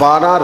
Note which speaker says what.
Speaker 1: 12